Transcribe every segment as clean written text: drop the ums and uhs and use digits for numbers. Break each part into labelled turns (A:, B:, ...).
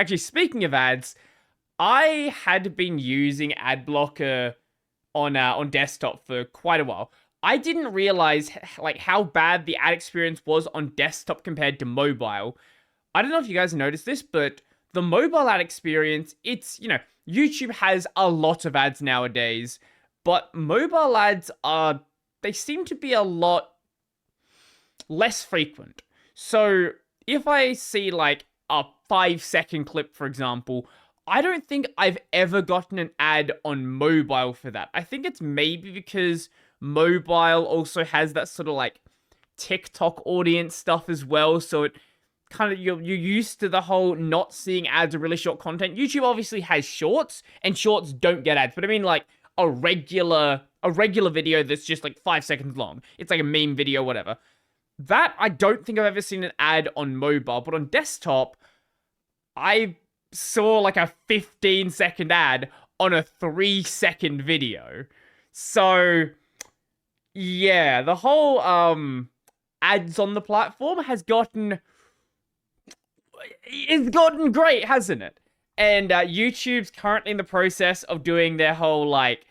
A: actually, speaking of ads, I had been using Adblocker on desktop for quite a while. I didn't realize like how bad the ad experience was on desktop compared to mobile. I don't know if you guys noticed this, but the mobile ad experience, it's, YouTube has a lot of ads nowadays, but mobile ads they seem to be a lot less frequent. So if I see like a 5-second clip, for example, I don't think I've ever gotten an ad on mobile for that. I think it's maybe because mobile also has that sort of like TikTok audience stuff as well. So it kind of, you're used to the whole not seeing ads or really short content. YouTube obviously has shorts, and shorts don't get ads. But I mean like a regular video that's just like 5 seconds long. It's like a meme video, whatever. That, I don't think I've ever seen an ad on mobile, but on desktop, I saw like a 15-second ad on a 3-second video. So, yeah, the whole ads on the platform has gotten great, hasn't it? And YouTube's currently in the process of doing their whole like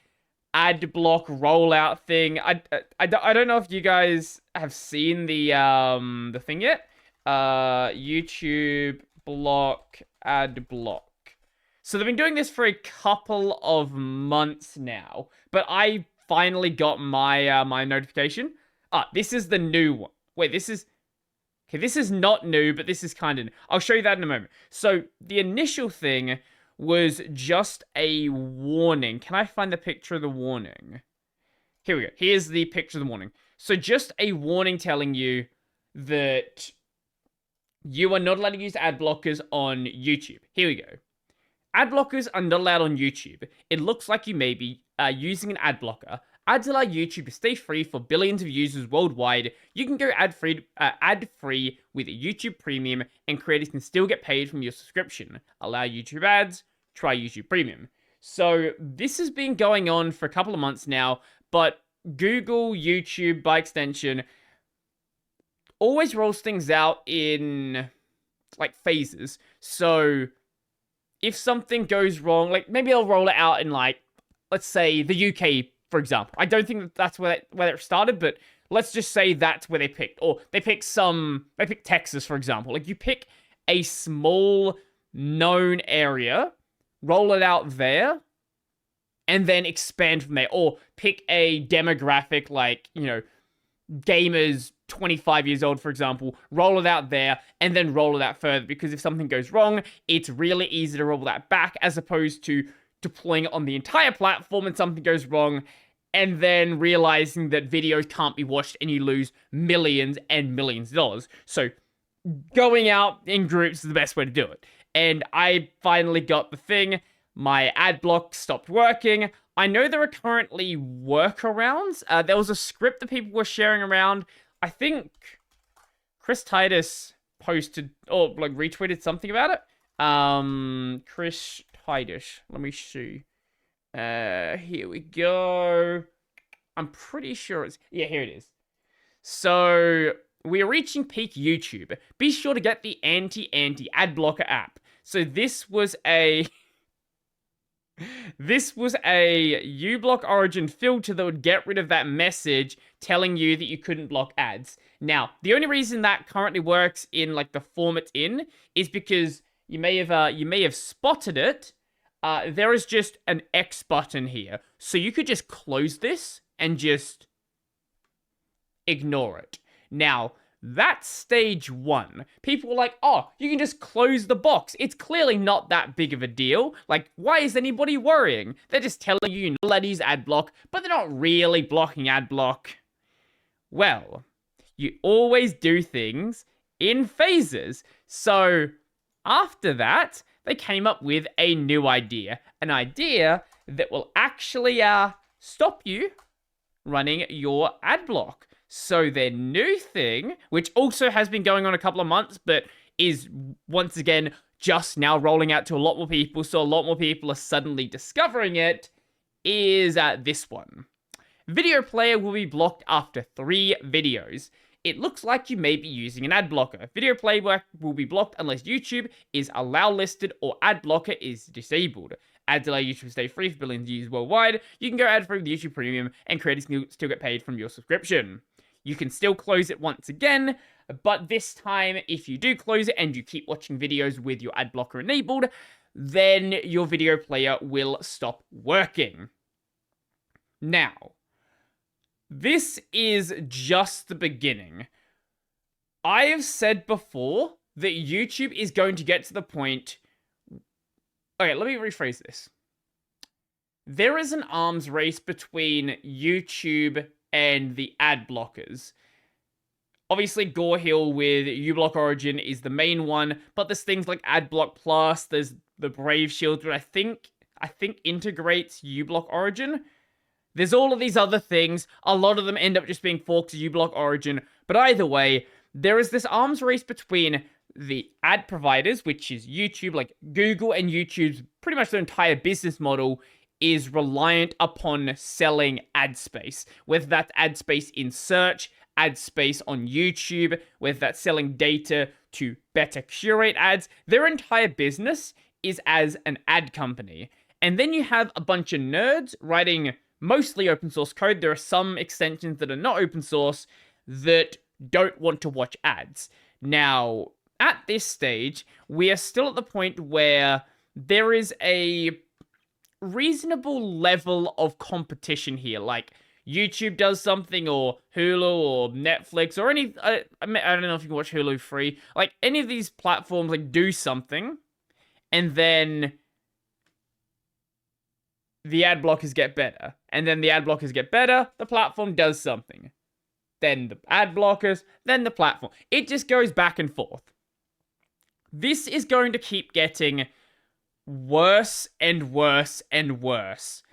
A: Adblock rollout thing. I don't know if you guys have seen the thing yet. YouTube block Adblock. So they've been doing this for a couple of months now, but I finally got my my notification. This is the new one. Wait, this is not new, but this is kind of new. I'll show you that in a moment. So the initial thing was just a warning. Can I find the picture of the warning? Here we go. Here's the picture of the warning. So just a warning telling you that you are not allowed to use ad blockers on YouTube. Here we go. Ad blockers are not allowed on YouTube. It looks like you may be using an ad blocker. Ads allow YouTube to stay free for billions of users worldwide. You can go ad-free with YouTube Premium, and creators can still get paid from your subscription. Allow YouTube ads, try YouTube Premium. So this has been going on for a couple of months now, but Google, YouTube, by extension, always rolls things out in like phases. So if something goes wrong, like maybe they'll roll it out in like, let's say the UK, for example. I don't think that's where it started, but let's just say that's where they picked. Or they picked Texas, for example. Like you pick a small known area, roll it out there, and then expand from there. Or pick a demographic like, gamers 25 years old, for example, roll it out there, and then roll it out further. Because if something goes wrong, it's really easy to roll that back, as opposed to deploying it on the entire platform and something goes wrong, and then realizing that videos can't be watched and you lose millions and millions of dollars. So going out in groups is the best way to do it. And I finally got the thing. My ad block stopped working. I know there are currently workarounds. There was a script that people were sharing around. I think Chris Titus posted or like retweeted something about it. Chris Titus. Let me see. Here we go. I'm pretty sure it's... Yeah, here it is. So, we are reaching peak YouTube. Be sure to get the ad blocker app. So this was a... This was a uBlock Origin filter that would get rid of that message telling you that you couldn't block ads. Now, the only reason that currently works in like the form it's in is because you may have spotted it. There is just an X button here. So you could just close this and just ignore it. Now, that's stage 1. People were like, oh, you can just close the box. It's clearly not that big of a deal. Like, why is anybody worrying? They're just telling you you're not allowed to use adblock, but they're not really blocking adblock. Well, you always do things in phases. So, after that, they came up with a new idea. An idea that will actually stop you running your ad block. So their new thing, which also has been going on a couple of months, but is once again just now rolling out to a lot more people, so a lot more people are suddenly discovering it, is this one. Video player will be blocked after 3 videos. it looks like you may be using an ad blocker. Video playback will be blocked unless YouTube is allow listed or ad blocker is disabled. Ads allow YouTube to stay free for billions of users worldwide. You can go ad-free with YouTube Premium, and creators can still get paid from your subscription. You can still close it once again, but this time, if you do close it and you keep watching videos with your ad blocker enabled, then your video player will stop working. Now, this is just the beginning. I have said before that YouTube is going to get to the point... Okay, let me rephrase this. There is an arms race between YouTube and the ad blockers. Obviously, Gore Hill with uBlock Origin is the main one, but there's things like Adblock Plus, there's the Brave Shield, which I think integrates uBlock Origin. There's all of these other things. A lot of them end up just being forks of uBlock Origin, but either way, there is this arms race between the ad providers, which is YouTube, like Google and YouTube's pretty much their entire business model is reliant upon selling ad space, whether that's ad space in search, ad space on YouTube, whether that's selling data to better curate ads. Their entire business is as an ad company. And then you have a bunch of nerds writing mostly open source code. There are some extensions that are not open source that don't want to watch ads. Now, at this stage, we are still at the point where there is a reasonable level of competition here. Like, YouTube does something, or Hulu, or Netflix, or any... I don't know if you can watch Hulu free. Like, any of these platforms, like, do something, and then the ad blockers get better. And then the ad blockers get better, the platform does something. Then the ad blockers, then the platform. It just goes back and forth. This is going to keep getting worse and worse and worse.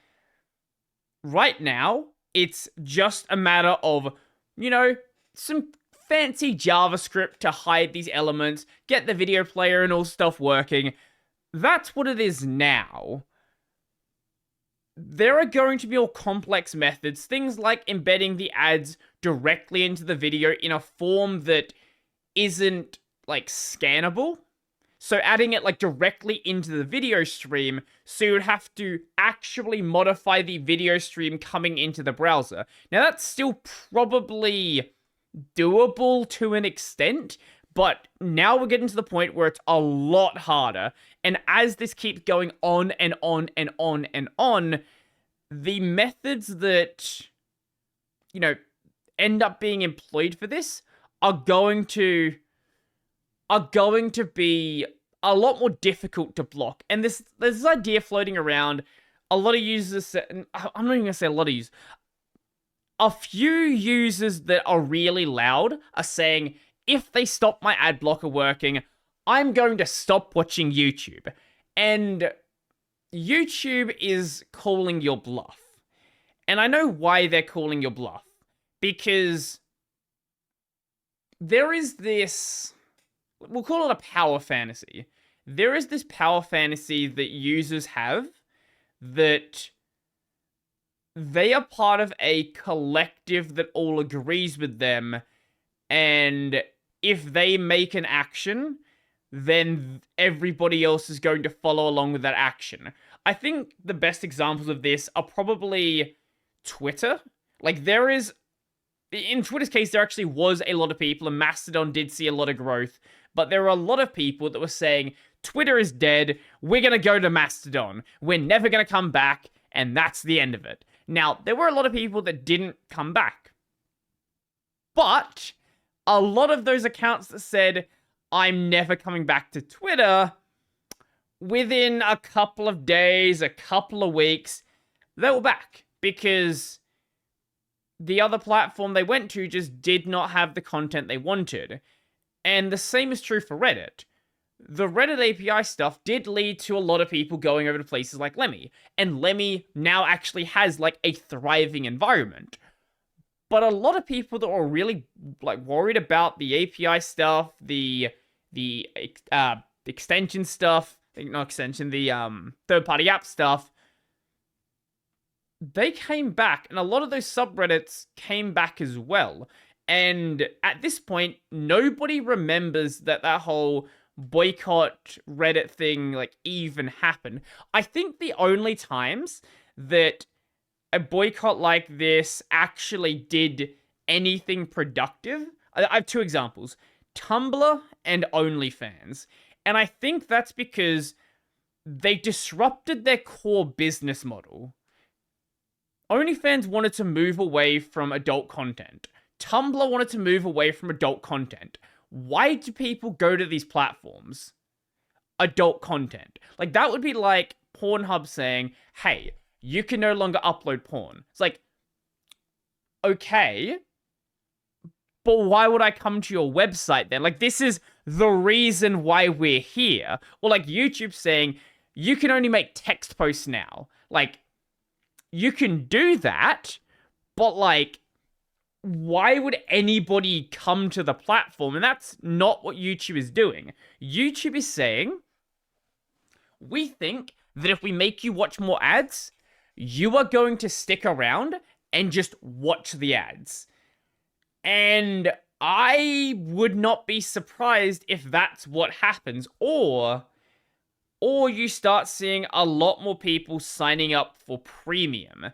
A: Right now, it's just a matter of, you know, some fancy JavaScript to hide these elements, get the video player and all stuff working. That's what it is now. There are going to be more complex methods, things like embedding the ads directly into the video in a form that isn't, like, scannable. So adding it, like, directly into the video stream, so you would have to actually modify the video stream coming into the browser. Now, that's still probably doable to an extent, but now we're getting to the point where it's a lot harder. And as this keeps going on and on and on and on, the methods that, you know, end up being employed for this are going to be a lot more difficult to block. And there's this idea floating around. A lot of users, I'm not even going to say a lot of users, a few users that are really loud are saying, if they stop my ad blocker working, I'm going to stop watching YouTube. And YouTube is calling your bluff. And I know why they're calling your bluff. Because there is this, we'll call it a power fantasy. There is this power fantasy that users have that they are part of a collective that all agrees with them, and if they make an action, then everybody else is going to follow along with that action. I think the best examples of this are probably Twitter. Like, there is... In Twitter's case, there actually was a lot of people, and Mastodon did see a lot of growth, but there were a lot of people that were saying, Twitter is dead, we're gonna go to Mastodon, we're never gonna come back, and that's the end of it. Now, there were a lot of people that didn't come back. But a lot of those accounts that said, I'm never coming back to Twitter, within a couple of days, a couple of weeks, they were back. Because the other platform they went to just did not have the content they wanted. And the same is true for Reddit. The Reddit API stuff did lead to a lot of people going over to places like Lemmy. And Lemmy now actually has, like, a thriving environment. But a lot of people that were really, like, worried about the API stuff, the extension stuff, not extension, the third-party app stuff, they came back, and a lot of those subreddits came back as well. And at this point, nobody remembers that whole boycott Reddit thing like even happened. I think the only times that a boycott like this actually did anything productive, I have two examples: Tumblr and OnlyFans. And I think that's because they disrupted their core business model. OnlyFans wanted to move away from adult content. Tumblr wanted to move away from adult content. Why do people go to these platforms? Adult content. Like, that would be like Pornhub saying, hey, you can no longer upload porn. It's like, okay, but why would I come to your website then? Like, this is the reason why we're here. Or like YouTube saying, you can only make text posts now. Like, you can do that, but like, why would anybody come to the platform? And that's not what YouTube is doing. YouTube is saying, we think that if we make you watch more ads, you are going to stick around and just watch the ads. And I would not be surprised if that's what happens. Or you start seeing a lot more people signing up for premium.